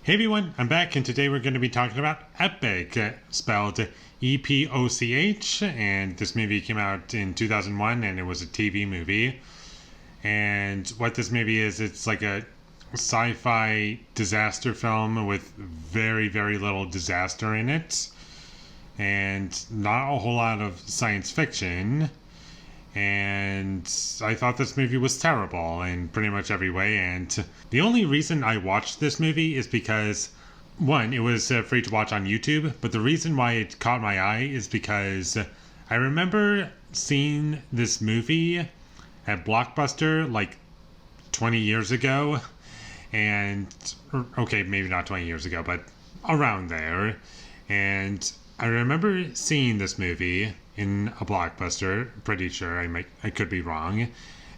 Hey everyone, I'm back, and today we're going to be talking about Epoch, spelled Epoch, and this movie came out in 2001, and it was a TV movie. And what this movie is, it's like a sci-fi disaster film with very, very little disaster in it, and not a whole lot of science fiction. And I thought this movie was terrible in pretty much every way. And the only reason I watched this movie is because, one, it was free to watch on YouTube, but the reason why it caught my eye is because I remember seeing this movie at Blockbuster like 20 years ago. And, okay, maybe not 20 years ago, but around there. And I remember seeing this movie in a Blockbuster. Pretty sure I could be wrong. And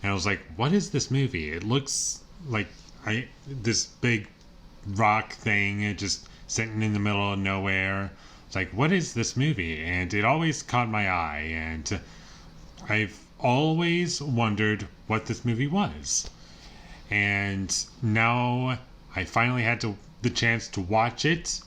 I was like, what is this movie? It looks like this big rock thing just sitting in the middle of nowhere. It's like, what is this movie? And it always caught my eye, and I've always wondered what this movie was. And now I finally had the chance to watch it.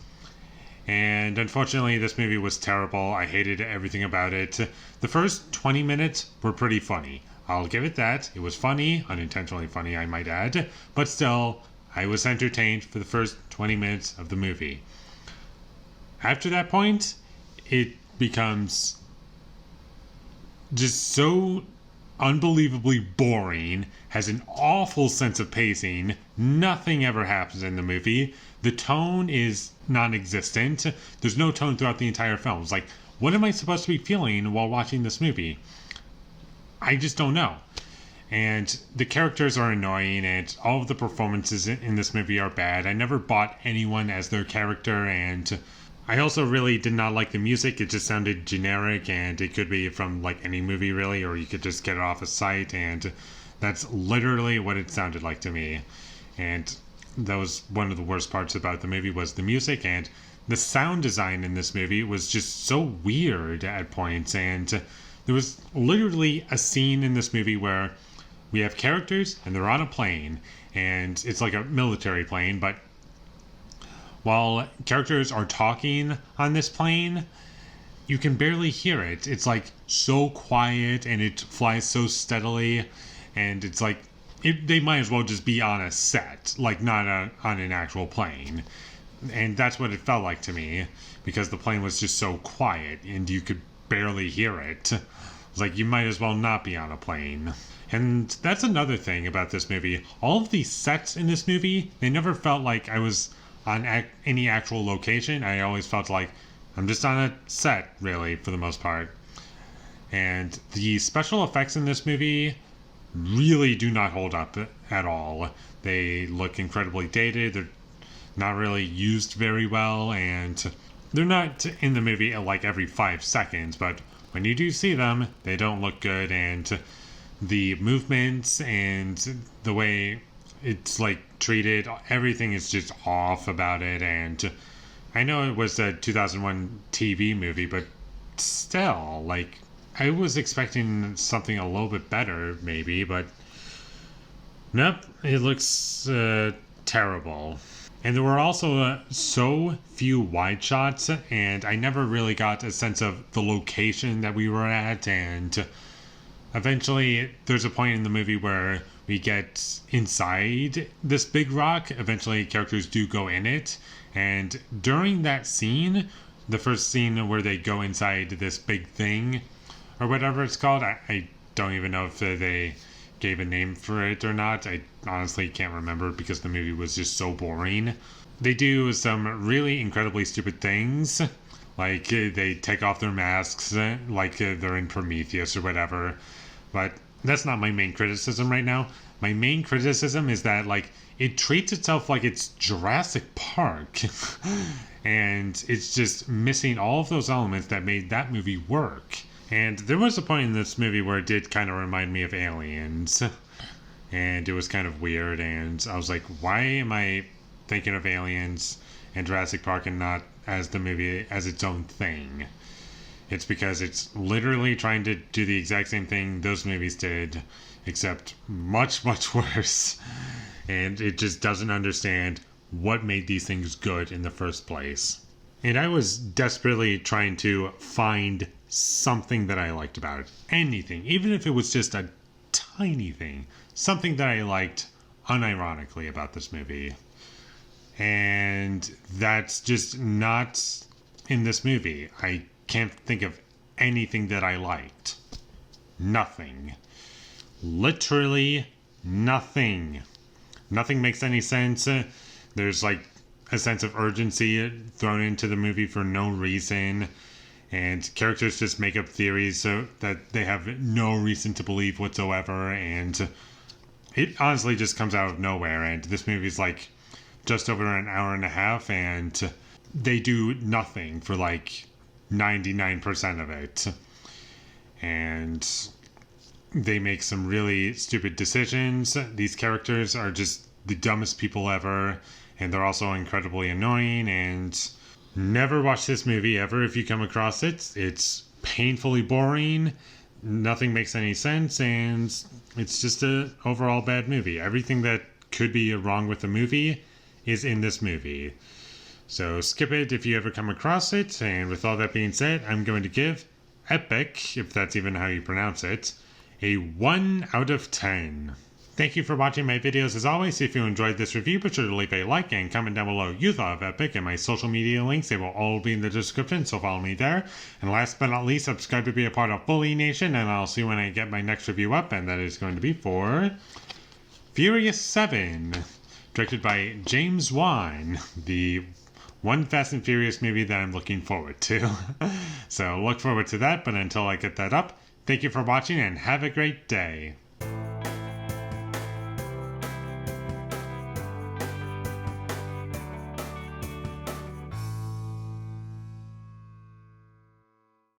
And unfortunately, this movie was terrible. I hated everything about it. The first 20 minutes were pretty funny. I'll give it that. It was funny, unintentionally funny, I might add. But still, I was entertained for the first 20 minutes of the movie. After that point, it becomes just so unbelievably boring, has an awful sense of pacing. Nothing ever happens in the movie. The tone is non-existent. There's no tone throughout the entire film. It's like, what am I supposed to be feeling while watching this movie? I just don't know. And the characters are annoying, and all of the performances in this movie are bad. I never bought anyone as their character, and I also really did not like the music. It just sounded generic, and it could be from like any movie really, or you could just get it off a site, and that's literally what it sounded like to me. And that was one of the worst parts about the movie, was the music, and the sound design in this movie was just so weird at points. And there was literally a scene in this movie where we have characters and they're on a plane, and it's like a military plane, but while characters are talking on this plane, you can barely hear it. It's like so quiet, and it flies so steadily, and it's like they might as well just be on a set, like not on an actual plane. And that's what it felt like to me, because the plane was just so quiet and you could barely hear it. It's like you might as well not be on a plane. And that's another thing about this movie. All of the sets in this movie, they never felt like I was on any actual location. I always felt like I'm just on a set, really, for the most part. And the special effects in this movie really do not hold up at all. They look incredibly dated. They're not really used very well, and they're not in the movie like every 5 seconds, but when you do see them, they don't look good. And the movements and the way it's like treated, everything is just off about it. And I know it was a 2001 TV movie, but still, like, I was expecting something a little bit better, maybe, but nope, it looks terrible. And there were also so few wide shots, and I never really got a sense of the location that we were at. And eventually, there's a point in the movie where we get inside this big rock. Eventually, characters do go in it. And during that scene, the first scene where they go inside this big thing, or whatever it's called, I don't even know if they gave a name for it or not. I honestly can't remember because the movie was just so boring. They do some really incredibly stupid things, like they take off their masks like they're in Prometheus or whatever. But that's not my main criticism right now. My main criticism is that, like, it treats itself like it's Jurassic Park. And it's just missing all of those elements that made that movie work. And there was a point in this movie where it did kind of remind me of Aliens. And it was kind of weird. And I was like, why am I thinking of Aliens and Jurassic Park and not as the movie as its own thing? It's because it's literally trying to do the exact same thing those movies did, except much, much worse. And it just doesn't understand what made these things good in the first place. And I was desperately trying to find something that I liked about it. Anything, even if it was just a tiny thing, something that I liked unironically about this movie. And that's just not in this movie. I can't think of anything that I liked. Nothing. Literally nothing. Nothing makes any sense. There's like a sense of urgency thrown into the movie for no reason. And characters just make up theories so that they have no reason to believe whatsoever. And it honestly just comes out of nowhere. And this movie's like just over an hour and a half. And they do nothing for like 99% of it. And they make some really stupid decisions. These characters are just the dumbest people ever. And they're also incredibly annoying. And never watch this movie ever if you come across it. It's painfully boring. Nothing makes any sense. And it's just an overall bad movie. Everything that could be wrong with the movie is in this movie. So skip it if you ever come across it. And with all that being said, I'm going to give Epoch, if that's even how you pronounce it, a 1 out of 10. Thank you for watching my videos as always. If you enjoyed this review, be sure to leave a like and comment down below you thought of Epoch, and my social media links, they will all be in the description, so follow me there. And last but not least, subscribe to be a part of Foley Nation, and I'll see you when I get my next review up, and that is going to be for Furious 7, directed by James Wan, the one Fast and Furious movie that I'm looking forward to. So look forward to that, but until I get that up, thank you for watching and have a great day.